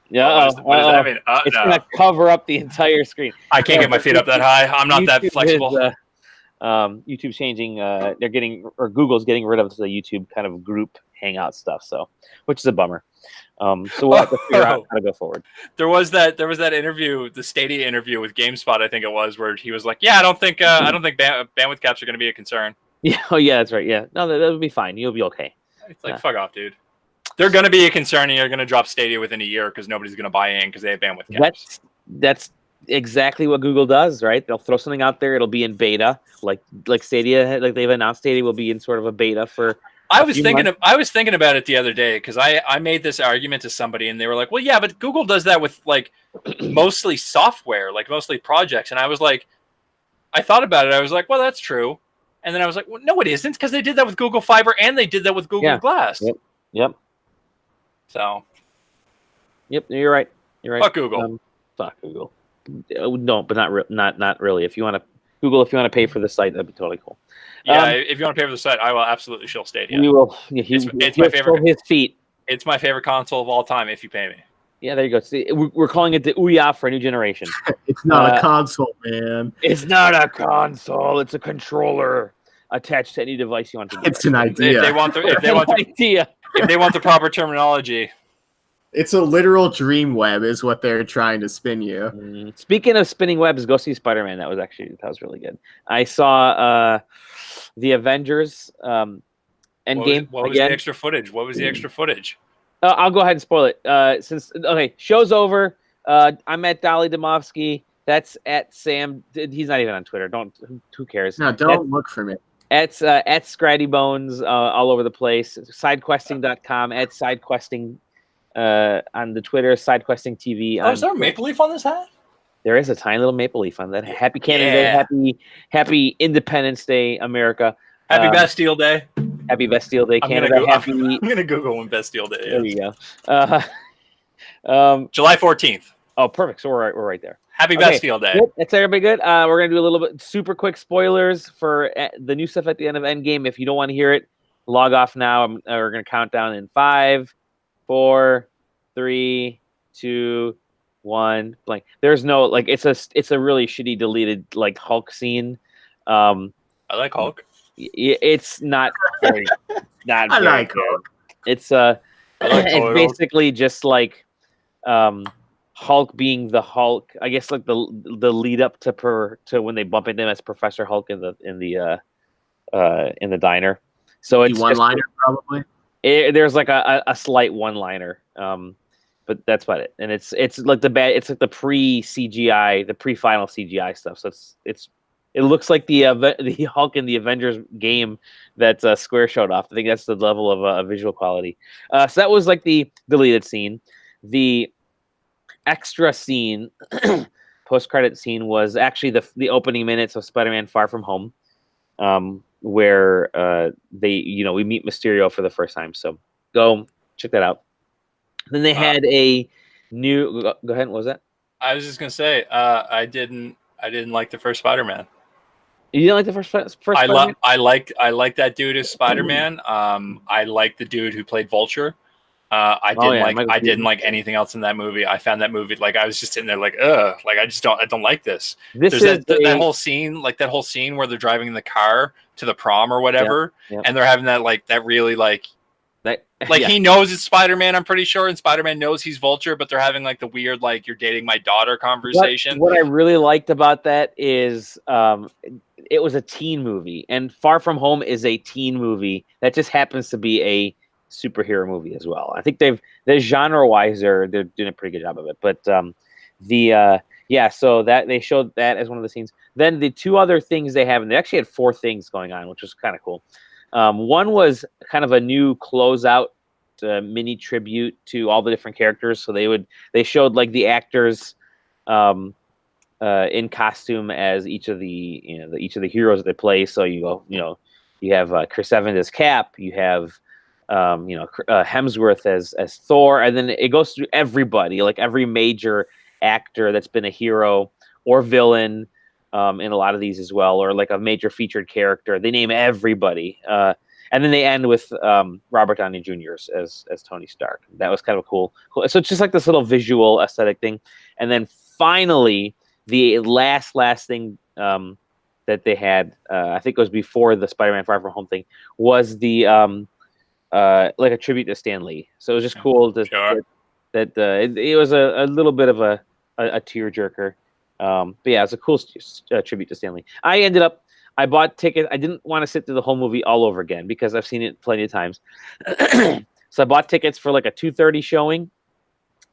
Yeah, what does that mean? It's going to cover up the entire screen. I can't get my feet up that high. I'm not that flexible. YouTube's changing. Google's getting rid of the YouTube kind of group hangout stuff. So, which is a bummer. So we'll have to figure out how to go forward. There was that interview, the Stadia interview with GameSpot, I think it was, where he was like, "Yeah, I don't think bandwidth caps are going to be a concern." Yeah, yeah, that's right. Yeah, no, that'll be fine. You'll be okay. It's like, fuck off, dude. They're going to be a concern, and you're going to drop Stadia within a year because nobody's going to buy in because they have bandwidth caps. That's exactly what Google does, right? They'll throw something out there. It'll be in beta, like Stadia, like they've announced. Stadia will be in sort of a beta for. I was thinking about it the other day because I made this argument to somebody and they were like, well, yeah, but Google does that with like mostly software, like mostly projects. And I was like, I thought about it. I was like, well, that's true. And then I was like, well, no, it isn't because they did that with Google Fiber and they did that with Google Glass. Yep. So. Yep, you're right. Fuck Google. Fuck Google. No, but not really. If you want to pay for the site, that'd be totally cool. Yeah, if you want to pay for the site, I will absolutely shill Stadia. We will. Yeah, it's my favorite. His feet. It's my favorite console of all time. If you pay me. Yeah, there you go. See, we're calling it the Ouya for a new generation. It's not a console, man. It's not a console. It's a controller attached to any device you want to. It's an idea. If they want the proper terminology. It's a literal dream web, is what they're trying to spin you. Speaking of spinning webs, go see Spider-Man. That was really good. I saw the Avengers Endgame. What was the extra footage? I'll go ahead and spoil it. Show's over. I'm at Dali Domovsky. That's at Sam. He's not even on Twitter. Who cares? No, don't look for me. At Scratty Bones all over the place. SideQuesting.com at SideQuesting. On the Twitter, SideQuesting TV. Is there a maple leaf on this hat? There is a tiny little maple leaf on that. Happy Canada Day, happy Independence Day, America. Happy Bastille Day. Happy Bastille Day, Canada. I'm gonna Google when Bastille Day is. There you go. July 14th. Oh, perfect. So we're right there. Happy Bastille Day. Good. That's everybody good. We're gonna do a little bit super quick spoilers for the new stuff at the end of Endgame. If you don't want to hear it, log off now. We're gonna count down in 5, 4, 3, 2, 1. Blank. There's no it's a really shitty deleted Hulk scene. I like Hulk. It's not very not. I very like good. Hulk. It's it's basically just Hulk being the Hulk. I guess the lead up to when they bump into him as Professor Hulk in the diner. So it's one-liner probably. There's a slight one-liner, but that's about it. And it's like the pre-CGI, the pre-final CGI stuff. So it looks like the Hulk in the Avengers game that Square showed off. I think that's the level of visual quality. So that was the deleted scene. The extra scene, post-credit scene, was actually the opening minutes of Spider-Man: Far From Home, where we meet Mysterio for the first time. So go check that out. Then they had a new. Go ahead. What was that? I was just gonna say, I didn't like the first Spider-Man. You didn't like the first Spider-Man? I like that dude as Spider-Man. I like the dude who played Vulture. I didn't like anything else in that movie. I found that movie like I was just sitting there like, ugh, like I don't like this. There's that whole scene, like that whole scene where they're driving in the car to the prom or whatever, and they're having that really he knows it's Spider-Man, I'm pretty sure, and Spider-Man knows he's Vulture, but they're having like the weird like you're dating my daughter conversation. What I really liked about that is it was a teen movie, and Far From Home is a teen movie that just happens to be a superhero movie as well. I think they're genre-wise they're doing a pretty good job of it. But so that they showed that as one of the scenes. Then the two other things they have, and they actually had 4 things going on, which was kind of cool. One was kind of a new closeout mini tribute to all the different characters. So they showed like the actors in costume as each of the heroes that they play. So you have Chris Evans as Cap, you have Hemsworth as Thor, and then it goes through everybody, like every major actor that's been a hero or villain in a lot of these as well, or like a major featured character. They name everybody, and then they end with Robert Downey Jr. as Tony Stark. That was kind of cool. So it's just like this little visual aesthetic thing, and then finally the last thing that they had, I think it was before the Spider-Man Far From Home thing, was the like a tribute to Stan Lee. So it was just cool it was a little bit of a tearjerker. But yeah, it's a cool tribute to Stan Lee. I bought tickets. I didn't want to sit through the whole movie all over again because I've seen it plenty of times. So I bought tickets for like a 2:30 showing,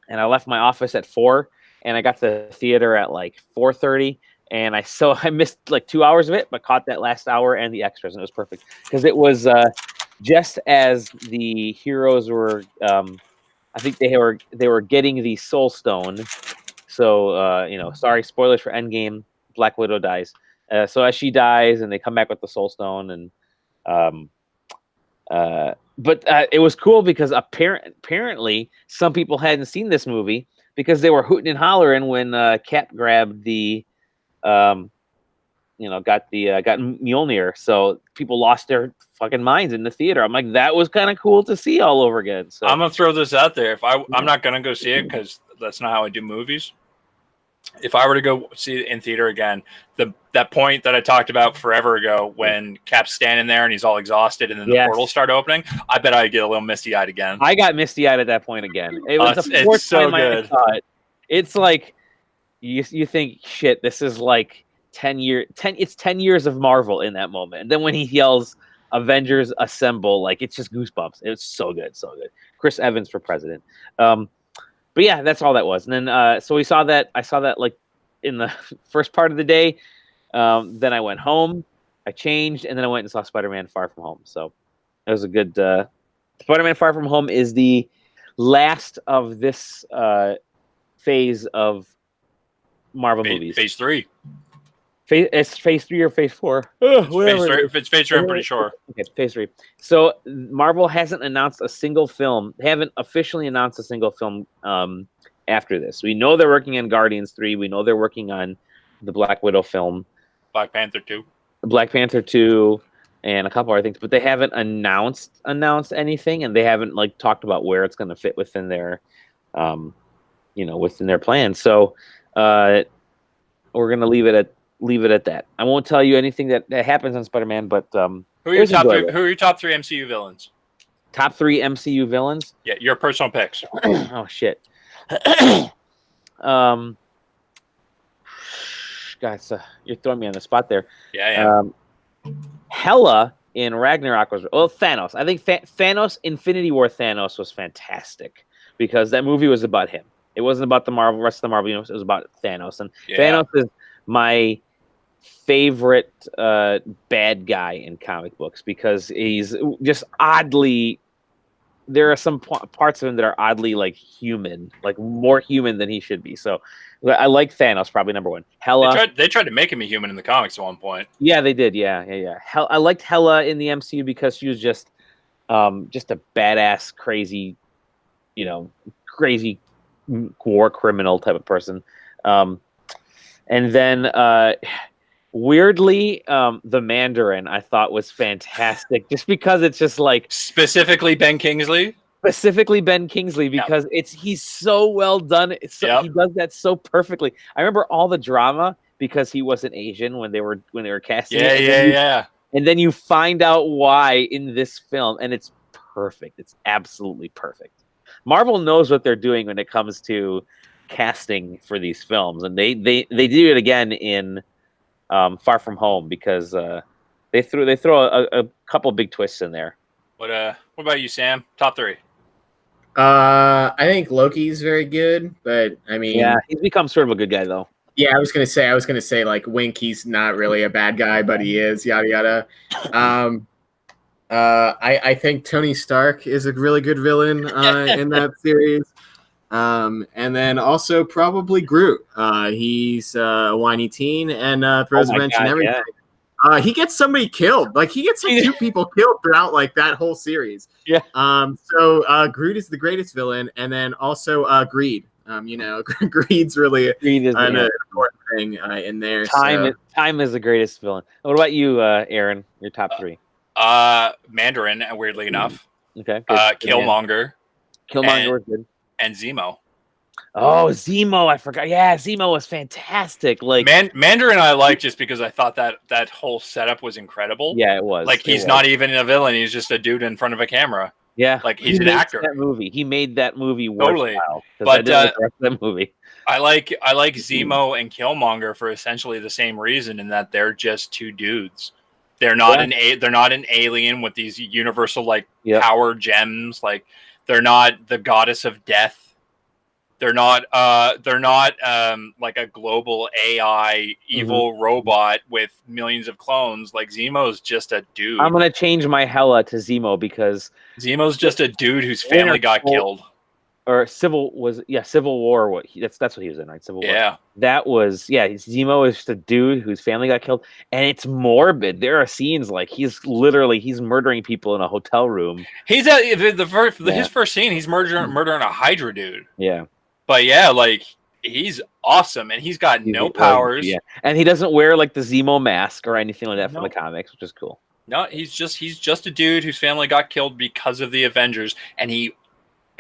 and I left my office at 4, and I got to the theater at like 4:30. And I missed like 2 hours of it, but caught that last hour and the extras, and it was perfect because it was just as the heroes were. I think they were getting the Soul Stone. So sorry, spoilers for Endgame. Black Widow dies. So as she dies, and they come back with the Soul Stone, and but it was cool because apparently some people hadn't seen this movie because they were hooting and hollering when Cap grabbed the got Mjolnir. So people lost their fucking minds in the theater. I'm like, that was kind of cool to see all over again. So I'm gonna throw this out there. I'm not gonna go see it because that's not how I do movies. If I were to go see it in theater again, that point that I talked about forever ago when Cap's standing there and he's all exhausted and then the portals start opening, I bet I'd get a little misty-eyed again. I got misty-eyed at that point again. It was the fourth time I saw it. It's like you think, shit, this is like 10 years of Marvel in that moment. And then when he yells Avengers Assemble, like it's just goosebumps. It was so good. Chris Evans for president. But yeah, that's all that was. And then so I saw that like in the first part of the day. Then I went home, I changed, and then I went and saw Spider-Man Far From Home. So it was a good Spider-Man Far From Home is the last of this phase of Marvel movies. Phase 3. It's phase 3 or phase 4. If it's phase 3, I'm pretty sure. Okay, phase 3. So Marvel hasn't announced a single film. They haven't officially announced a single film after this. We know they're working on Guardians 3. We know they're working on the Black Widow film. Black Panther 2. Black Panther 2 and a couple other things. But they haven't announced anything, and they haven't like talked about where it's going to fit within their within their plan. So we're going to leave it at that. I won't tell you anything that happens on Spider-Man, but who are your top 3 MCU villains? Top 3 MCU villains? Yeah, your personal picks. Oh shit. God, you're throwing me on the spot there. Yeah. Hela in Ragnarok was Thanos. I think Thanos Infinity War Thanos was fantastic because that movie was about him. It wasn't about the rest of the Marvel universe. It was about Thanos, and Thanos is my favorite bad guy in comic books because he's just oddly. There are some parts of him that are oddly like human, like more human than he should be. So I like Thanos, probably number 1. Hela. They tried to make him a human in the comics at one point. Yeah, they did. Yeah. I liked Hela in the MCU because she was just a badass, crazy, crazy war criminal type of person. And then weirdly, the Mandarin I thought was fantastic, just because it's just like Specifically Ben Kingsley. Because he's so well done. He does that so perfectly. I remember all the drama because he wasn't Asian when they were casting it. Yeah. And then you find out why in this film, and it's perfect. It's absolutely perfect. Marvel knows what they're doing when it comes to casting for these films, and they do it again in Far From Home, because they throw a couple big twists in there. What about you, Sam? Top 3. I think Loki's very good, but I mean, yeah, he's become sort of a good guy though. Yeah, I was gonna say like Wink, he's not really a bad guy, but he is, yada yada. I think Tony Stark is a really good villain in that series. And then also probably Groot. He's a whiny teen and throws a wrench and everything. Yeah. He gets somebody killed. Like he gets like 2 people killed throughout like that whole series. Yeah. So Groot is the greatest villain, and then also Greed. Greed's really an important thing in there. Time is the greatest villain. What about you, Aaron? Your top 3? Mandarin, weirdly enough. Okay. Killmonger. Killmonger was good. And Zemo. Oh, Zemo! I forgot. Yeah, Zemo was fantastic. Like Mandarin, I like just because I thought that whole setup was incredible. Yeah, it was. Like he's not even a villain; he's just a dude in front of a camera. Yeah, like he's an actor. He made that movie totally. But that movie. I like Zemo and Killmonger for essentially the same reason, in that they're just 2 dudes. They're not they're not an alien with these universal power gems. Like they're not the goddess of death. They're not like a global AI evil robot with millions of clones. Like Zemo's just a dude. I'm gonna change my Hela to Zemo because Zemo's just a dude whose family got killed. Or Civil War. That's what he was in, right? Civil War. Yeah. That was Zemo is just a dude whose family got killed, and it's morbid. There are scenes like he's murdering people in a hotel room. He's his first scene. He's murdering a Hydra dude. Yeah. But yeah, like he's awesome, and he's got no powers. Yeah, and he doesn't wear like the Zemo mask or anything like that from the comics, which is cool. No, he's just a dude whose family got killed because of the Avengers, and he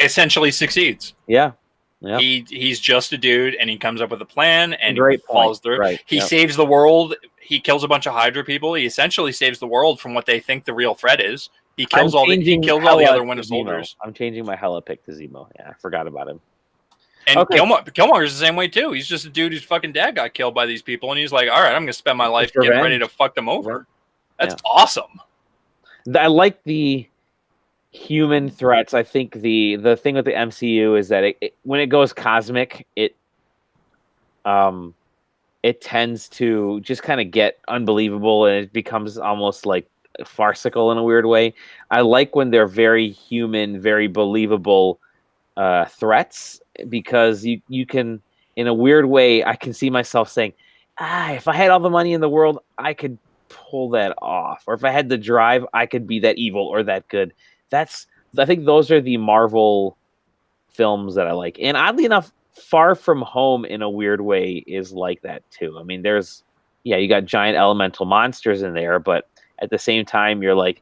essentially succeeds. Yeah. He's just a dude, and he comes up with a plan, and he follows through. Right. He saves the world. He kills a bunch of Hydra people. He essentially saves the world from what they think the real threat is. He kills all the other Winter Soldiers. I'm changing my Hela pick to Zemo. Yeah, I forgot about him. And Killmonger's the same way too. He's just a dude whose fucking dad got killed by these people, and he's like, "All right, I'm gonna spend my life getting ready to fuck them over." That's awesome. I like the human threats. I think the thing with the MCU is that when it goes cosmic, it tends to just kind of get unbelievable, and it becomes almost like farcical in a weird way. I like when they're very human, very believable threats, because you can, in a weird way, I can see myself saying, if I had all the money in the world, I could pull that off. Or if I had the drive, I could be that evil or that good. I think those are the Marvel films that I like. And oddly enough, Far From Home in a weird way is like that too. I mean, you got giant elemental monsters in there, but at the same time, you're like,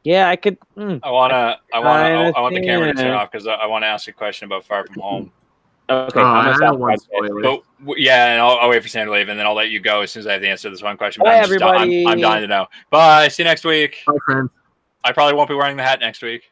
yeah, I could. I want the camera to turn off because I want to ask a question about Far From Home. Okay, I don't want spoilers. But yeah, and I'll wait for Sam to leave, and then I'll let you go as soon as I have the answer to this one question. Bye, everybody. I'm dying to know. Bye. See you next week. Bye, friends. I probably won't be wearing the hat next week.